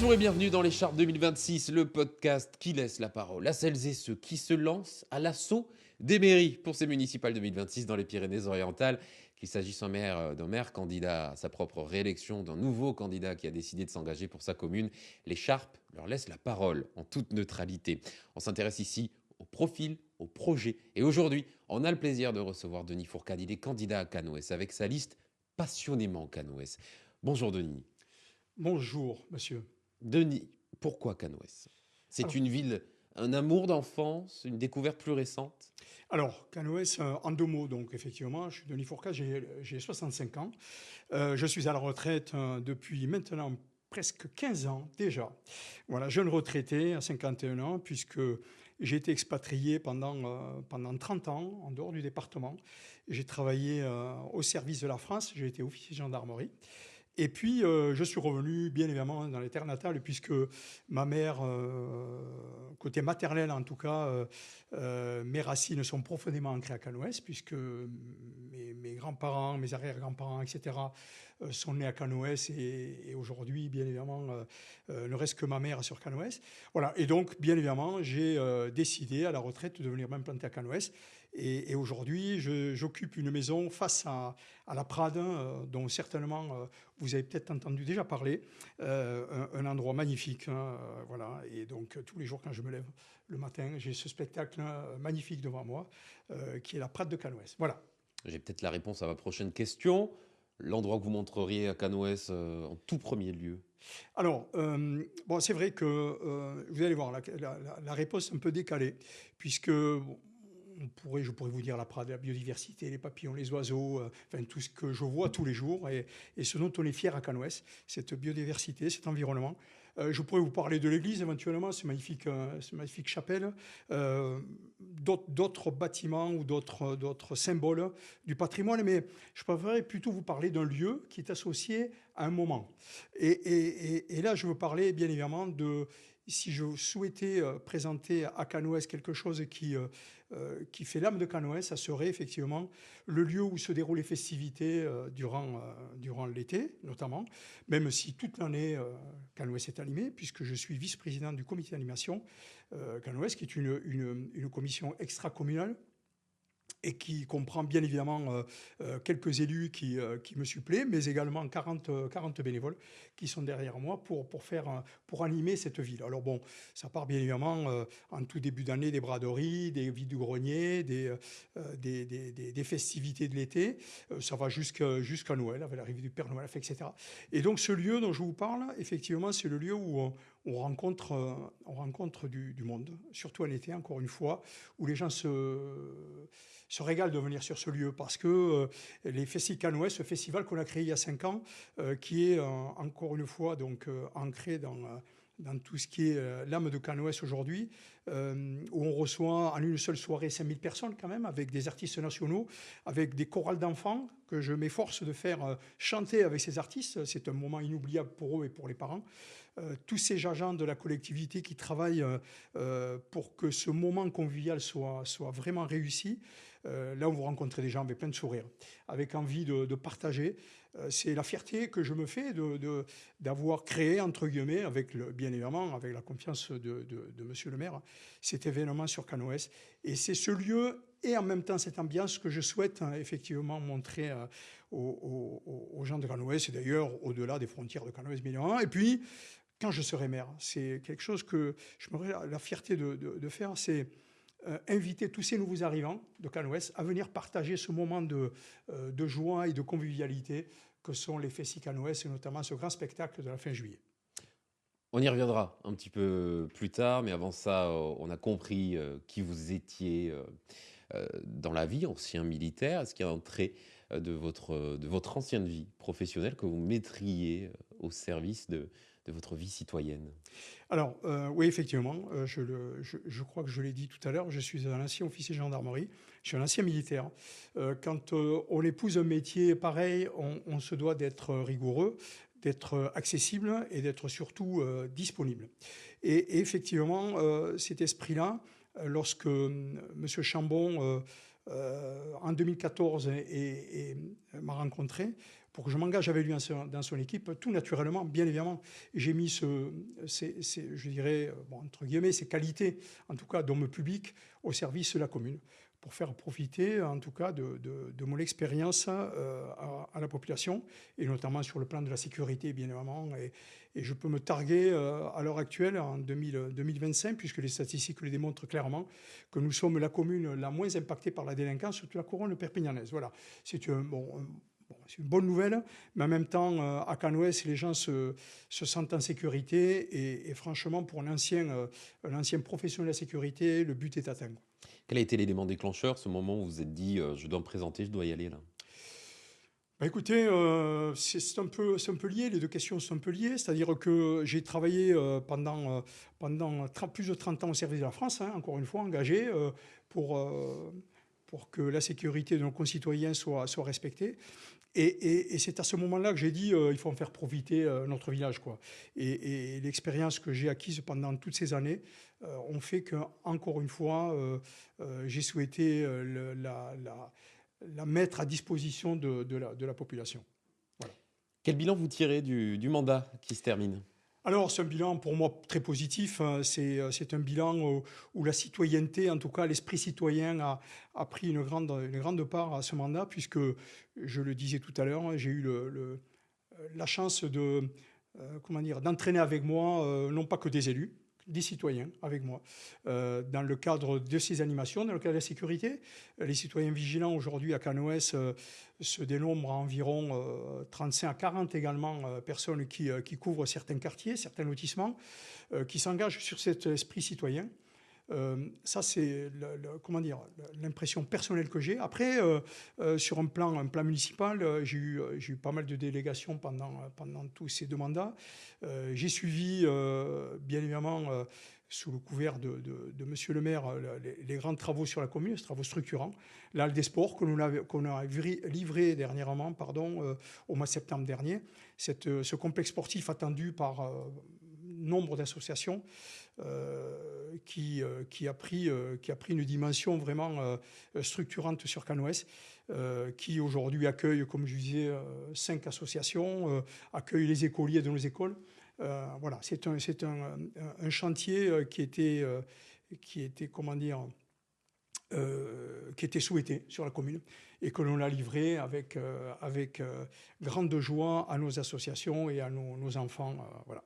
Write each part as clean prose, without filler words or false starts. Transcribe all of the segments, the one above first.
Bonjour et bienvenue dans l'Écharpe 2026, le podcast qui laisse la parole à celles et ceux qui se lancent à l'assaut des mairies pour ces municipales 2026 dans les Pyrénées-Orientales. Qu'il s'agisse d'un maire candidat à sa propre réélection, d'un nouveau candidat qui a décidé de s'engager pour sa commune, l'Écharpe leur laisse la parole en toute neutralité. On s'intéresse ici au profil, au projet. Et aujourd'hui, on a le plaisir de recevoir Denis Fourcade. Il est candidat à Canoës avec sa liste Passionnément Canoës. Bonjour Denis. Bonjour, monsieur. Denis, pourquoi Canoës? C'est Alors, une ville, un amour d'enfance, une découverte plus récente? Canoës, en deux mots, donc effectivement, je suis Denis Fourcade, j'ai 65 ans. Je suis à la retraite depuis maintenant presque 15 ans déjà. Voilà, jeune retraité à 51 ans, puisque j'ai été expatrié pendant 30 ans en dehors du département. J'ai travaillé au service de la France, j'ai été officier de gendarmerie. Et puis, je suis revenu, bien évidemment, dans les terres natales, puisque ma mère, côté maternel en tout cas, mes racines sont profondément ancrées à Canoës, puisque mes grands-parents, mes arrière-grands-parents, etc., sont nés à Canoës, et aujourd'hui, bien évidemment, ne reste que ma mère sur Canoës. Voilà, et donc, bien évidemment, j'ai décidé à la retraite de venir m'implanter à Canoës. Et aujourd'hui, j'occupe une maison face à la Prade, dont certainement vous avez peut-être entendu déjà parler, un endroit magnifique, hein, voilà. Et donc tous les jours quand je me lève le matin, j'ai ce spectacle magnifique devant moi, qui est la Prade de Canoës. Voilà. J'ai peut-être la réponse à ma prochaine question. L'endroit que vous montreriez à Canoës en tout premier lieu? Alors, bon, c'est vrai que vous allez voir, la réponse est un peu décalée, puisque bon, je pourrais vous dire la Prade, la biodiversité, les papillons, les oiseaux, enfin tout ce que je vois tous les jours et ce dont on est fier à Canoës, cette biodiversité, cet environnement. Je pourrais vous parler de l'église éventuellement, ce magnifique chapelle, d'autres bâtiments ou d'autres symboles du patrimoine, mais je préférerais plutôt vous parler d'un lieu qui est associé à un moment. Et là, je veux parler bien évidemment de, si je souhaitais présenter à Canoës quelque chose qui fait l'âme de Canoës, ça serait effectivement le lieu où se déroulent les festivités durant l'été, notamment, même si toute l'année, Canoës est animé, puisque je suis vice-président du comité d'animation Canoës, qui est une commission extra-communale et qui comprend bien évidemment quelques élus qui me suppléent, mais également 40 bénévoles qui sont derrière moi pour animer cette ville. Alors bon, ça part bien évidemment en tout début d'année des braderies, des vides-greniers, des festivités de l'été. Ça va jusqu'à Noël, avec l'arrivée du Père Noël, etc. Et donc ce lieu dont je vous parle, effectivement, c'est le lieu où on rencontre du monde, surtout en été, encore une fois, où les gens se régalent de venir sur ce lieu parce que les Festivals Canoës, ce festival qu'on a créé il y a 5 ans, qui est encore une fois donc, ancré dans tout ce qui est l'âme de Canoës aujourd'hui, où on reçoit en une seule soirée 5000 personnes quand même, avec des artistes nationaux, avec des chorales d'enfants que je m'efforce de faire chanter avec ces artistes. C'est un moment inoubliable pour eux et pour les parents. Tous ces agents de la collectivité qui travaillent pour que ce moment convivial soit vraiment réussi. Là où vous rencontrez des gens avec plein de sourires, avec envie de partager. C'est la fierté que je me fais d'avoir créé, entre guillemets, bien évidemment, avec la confiance de monsieur le maire, cet événement sur Canoës. Et c'est ce lieu et en même temps cette ambiance que je souhaite effectivement montrer aux gens de Canoës, et d'ailleurs au-delà des frontières de Canoës, bien évidemment. Et puis, quand je serai maire, c'est quelque chose que je m'aurai la fierté de faire, c'est inviter tous ces nouveaux arrivants de Canoës à venir partager ce moment de joie et de convivialité que sont les Festivals Canoës, et notamment ce grand spectacle de la fin juillet. On y reviendra un petit peu plus tard, mais avant ça, on a compris qui vous étiez dans la vie, ancien militaire. Est-ce qu'il y a un trait de votre ancienne vie professionnelle que vous mettriez au service de votre vie citoyenne? Alors, oui, effectivement, je crois que je l'ai dit tout à l'heure, je suis un ancien officier de gendarmerie, je suis un ancien militaire. Quand on épouse un métier pareil, on se doit d'être rigoureux, d'être accessible et d'être surtout disponible. Et effectivement, cet esprit-là, lorsque M. Chambon en 2014 et m'a rencontré pour que je m'engage avec lui dans son équipe, tout naturellement, bien évidemment, j'ai mis je dirais, bon, entre guillemets, ces qualités, en tout cas d'homme public, au service de la commune, pour faire profiter, en tout cas, de mon expérience à la population, et notamment sur le plan de la sécurité, bien évidemment. Et je peux me targuer à l'heure actuelle, en 2025, puisque les statistiques le démontrent clairement, que nous sommes la commune la moins impactée par la délinquance sur toute la couronne perpignanaise. Voilà, c'est c'est une bonne nouvelle, mais en même temps, à Canouès, les gens se sentent en sécurité, et franchement, pour un ancien professionnel de la sécurité, le but est atteint. Quel a été l'élément déclencheur, ce moment où vous vous êtes dit je dois me présenter, je dois y aller là? Bah écoutez, c'est un peu lié, les deux questions sont un peu liées, c'est-à-dire que j'ai travaillé pendant plus de 30 ans au service de la France, hein, encore une fois, engagé pour, euh, pour que la sécurité de nos concitoyens soit respectée. Et c'est à ce moment-là que j'ai dit il faut en faire profiter notre village, quoi. Et l'expérience que j'ai acquise pendant toutes ces années ont fait que, encore une fois, j'ai souhaité la mettre à disposition de la population. Voilà. Quel bilan vous tirez du mandat qui se termine? Alors, c'est un bilan pour moi très positif. C'est un bilan où la citoyenneté, en tout cas l'esprit citoyen, a pris une grande part à ce mandat, puisque, je le disais tout à l'heure, j'ai eu la chance d'entraîner avec moi, non pas que des élus, des citoyens avec moi, dans le cadre de ces animations, dans le cadre de la sécurité. Les citoyens vigilants aujourd'hui à Canouès se dénombrent à environ 35 à 40 également personnes qui couvrent certains quartiers, certains lotissements, qui s'engagent sur cet esprit citoyen. Ça, c'est l'impression personnelle que j'ai. Après, sur un plan municipal, j'ai eu pas mal de délégations pendant tous ces deux mandats. J'ai suivi, bien évidemment, sous le couvert de Monsieur le maire, les grands travaux sur la commune, ces travaux structurants. L'Halle des Sports qu'on a livré dernièrement, au mois de septembre dernier. Ce complexe sportif attendu par nombre d'associations qui a pris une dimension vraiment structurante sur Canouès, qui aujourd'hui accueille, comme je disais, 5 associations, accueille les écoliers de nos écoles. Voilà, c'est un chantier qui était, comment dire, qui était souhaité sur la commune, et que l'on a livré avec grande joie à nos associations et à nos enfants. Voilà.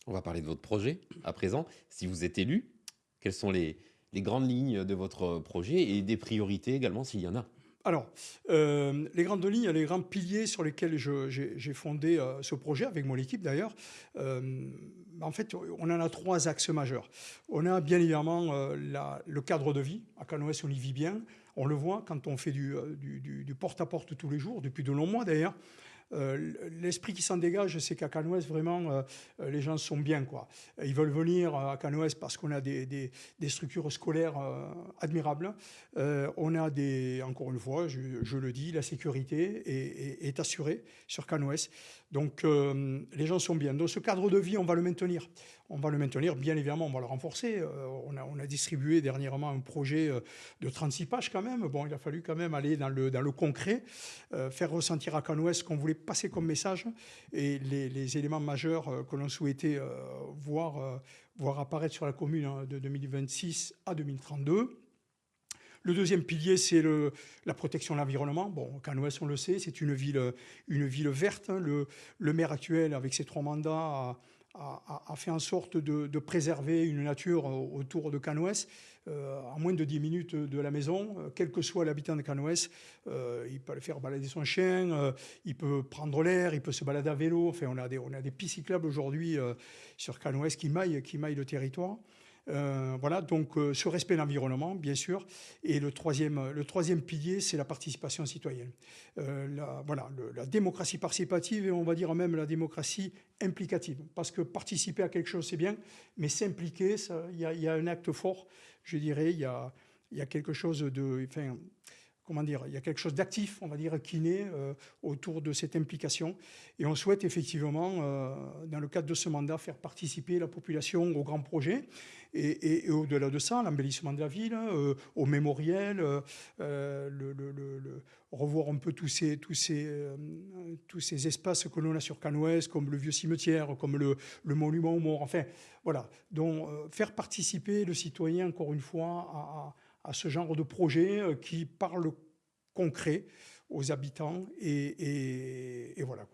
On va parler de votre projet à présent. Si vous êtes élu, quelles sont les grandes lignes de votre projet et des priorités également s'il y en a? Alors, les grandes lignes, les grands piliers sur lesquels j'ai fondé ce projet, avec mon équipe d'ailleurs, en fait, on en a 3 axes majeurs. On a bien évidemment le cadre de vie. À Canouès, on y vit bien. On le voit quand on fait du porte-à-porte tous les jours, depuis de longs mois d'ailleurs. L'esprit qui s'en dégage, c'est qu'à Canouès, vraiment, les gens sont bien, quoi. Ils veulent venir à Canouès parce qu'on a des structures scolaires admirables. On a encore une fois, je le dis, la sécurité est assurée sur Canouès. Donc, les gens sont bien. Dans ce cadre de vie, on va le maintenir. On va le maintenir, bien évidemment, on va le renforcer. On a distribué dernièrement un projet de 36 pages quand même. Bon, il a fallu quand même aller dans le concret, faire ressentir à Canouès ce qu'on voulait passer comme message, et les éléments majeurs que l'on souhaitait voir apparaître sur la commune de 2026 à 2032. Le deuxième pilier, c'est la protection de l'environnement. Bon, Canouès, on le sait, c'est une ville verte. Le maire actuel, avec ses 3 mandats, a fait en sorte de préserver une nature autour de Canouès, à moins de 10 minutes de la maison. Quel que soit l'habitant de Canouès, il peut aller faire balader son chien, il peut prendre l'air, il peut se balader à vélo. Enfin, on a des pistes cyclables aujourd'hui sur Canouès qui maillent le territoire. Voilà, donc ce respect de l'environnement, bien sûr. Et le troisième pilier, c'est la participation citoyenne. La démocratie participative, et on va dire même la démocratie implicative. Parce que participer à quelque chose, c'est bien, mais s'impliquer, il y a un acte fort, je dirais, il y a quelque chose de... Enfin, comment dire, il y a quelque chose d'actif, on va dire, qui naît autour de cette implication. Et on souhaite effectivement, dans le cadre de ce mandat, faire participer la population aux grands projets. Et au-delà de ça, l'embellissement de la ville, au mémoriel, revoir un peu tous ces espaces que l'on a sur Cannes-Ouest, comme le vieux cimetière, comme le monument aux morts. Enfin, voilà. Donc, faire participer le citoyen, encore une fois, à ce genre de projet qui parle concret aux habitants. Et voilà.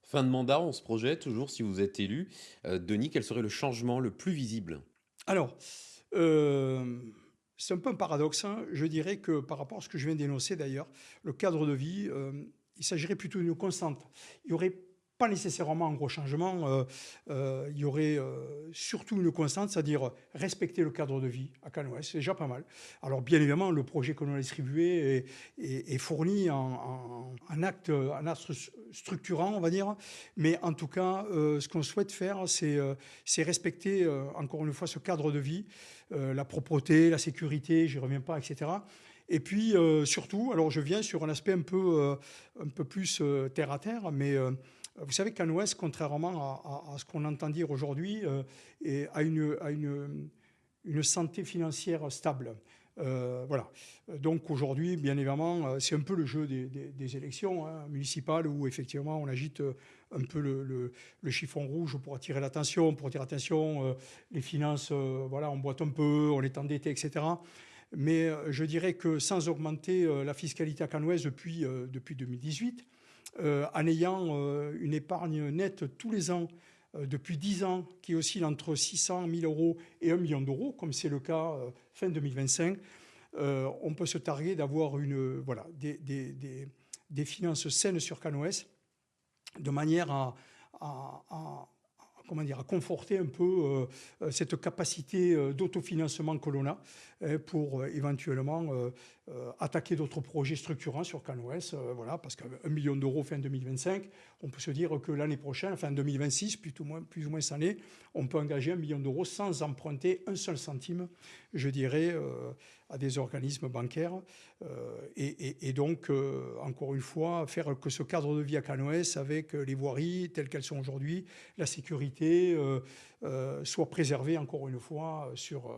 Fin de mandat, on se projette toujours si vous êtes élu. Denis, quel serait le changement le plus visible? Alors, c'est un peu un paradoxe, hein. Je dirais que par rapport à ce que je viens d'énoncer d'ailleurs, le cadre de vie, il s'agirait plutôt d'une constante. Il n'y aurait pas nécessairement un gros changement, il y aurait surtout une constante, c'est-à-dire respecter le cadre de vie à Cannes-Ouest, c'est déjà pas mal. Alors bien évidemment, le projet que l'on a distribué est fourni en acte structurant, on va dire, mais en tout cas, ce qu'on souhaite faire, c'est respecter, encore une fois, ce cadre de vie, la propreté, la sécurité, j'y reviens pas, etc. Et puis surtout, alors je viens sur un aspect un peu plus terre à terre, mais vous savez qu'Cannes Ouest, contrairement à ce qu'on entend dire aujourd'hui, a une santé financière stable. Voilà. Donc aujourd'hui, bien évidemment, c'est un peu le jeu des élections municipales où effectivement on agite un peu le chiffon rouge pour attirer l'attention, les finances, voilà, on boite un peu, on est endetté, etc. Mais je dirais que sans augmenter la fiscalité à Cannes Ouest depuis 2018, en ayant une épargne nette tous les ans depuis 10 ans qui oscille entre 600 000 euros et 1 million d'euros, comme c'est le cas fin 2025, on peut se targuer d'avoir des finances saines sur Cannes Ouest, de manière à conforter un peu cette capacité d'autofinancement que l'on a pour éventuellement attaquer d'autres projets structurants sur Cannes Ouest. Voilà, parce qu'1 million d'euros fin 2025, on peut se dire que l'année prochaine, fin 2026, plus ou moins cette année, on peut engager 1 million d'euros sans emprunter un seul centime, je dirais, à des organismes bancaires. Et donc, encore une fois, faire que ce cadre de vie à Cannes Ouest, avec les voiries telles qu'elles sont aujourd'hui, la sécurité, soit préservée, encore une fois, sur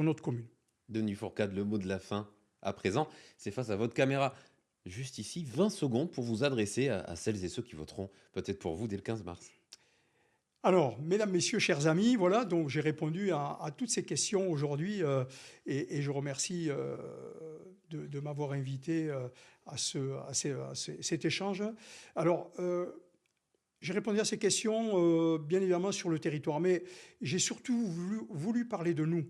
notre commune. Denis Fourcade, le mot de la fin à présent, c'est face à votre caméra. Juste ici, 20 secondes pour vous adresser à celles et ceux qui voteront peut-être pour vous dès le 15 mars. Alors, mesdames, messieurs, chers amis, voilà, donc j'ai répondu à toutes ces questions aujourd'hui et je remercie de m'avoir invité à cet échange. Alors, j'ai répondu à ces questions, bien évidemment, sur le territoire, mais j'ai surtout voulu parler de nous.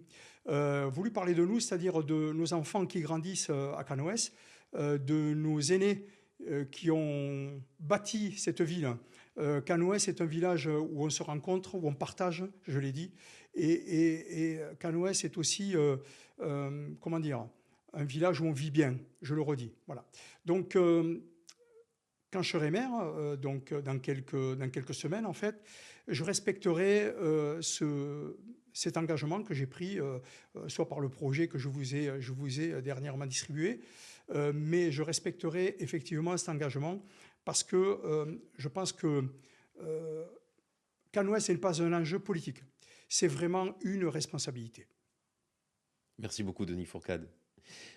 C'est-à-dire de nos enfants qui grandissent à Cannes Ouest, de nos aînés qui ont bâti cette ville. Cannes Ouest est un village où on se rencontre, où on partage, je l'ai dit. Et Cannes Ouest est aussi, un village où on vit bien, je le redis. Voilà. Donc, quand je serai maire, donc dans quelques semaines, en fait, je respecterai cet engagement que j'ai pris, soit par le projet que je vous ai dernièrement distribué, mais je respecterai effectivement cet engagement parce que je pense que Cannes Ouest, ce n'est pas un enjeu politique, c'est vraiment une responsabilité. Merci beaucoup, Denis Fourcade.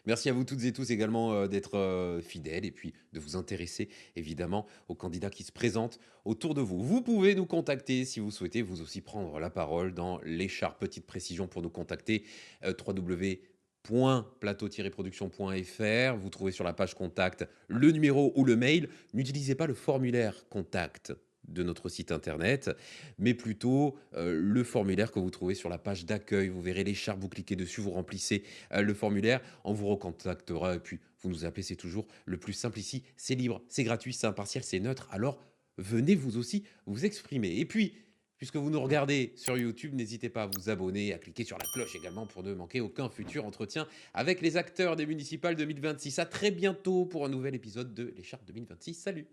Merci à vous toutes et tous également d'être fidèles et puis de vous intéresser évidemment aux candidats qui se présentent autour de vous. Vous pouvez nous contacter si vous souhaitez vous aussi prendre la parole dans l'écharpe. Petite précision pour nous contacter, www.plateau-production.fr. Vous trouvez sur la page contact le numéro ou le mail. N'utilisez pas le formulaire contact de notre site internet, mais plutôt le formulaire que vous trouvez sur la page d'accueil. Vous verrez l'écharpe, vous cliquez dessus, vous remplissez le formulaire, on vous recontactera et puis vous nous appelez, c'est toujours le plus simple ici. C'est libre, c'est gratuit, c'est impartial, c'est neutre, alors venez vous aussi vous exprimer. Et puis, puisque vous nous regardez sur YouTube, n'hésitez pas à vous abonner, à cliquer sur la cloche également pour ne manquer aucun futur entretien avec les acteurs des municipales 2026. À très bientôt pour un nouvel épisode de l'écharpe 2026. Salut!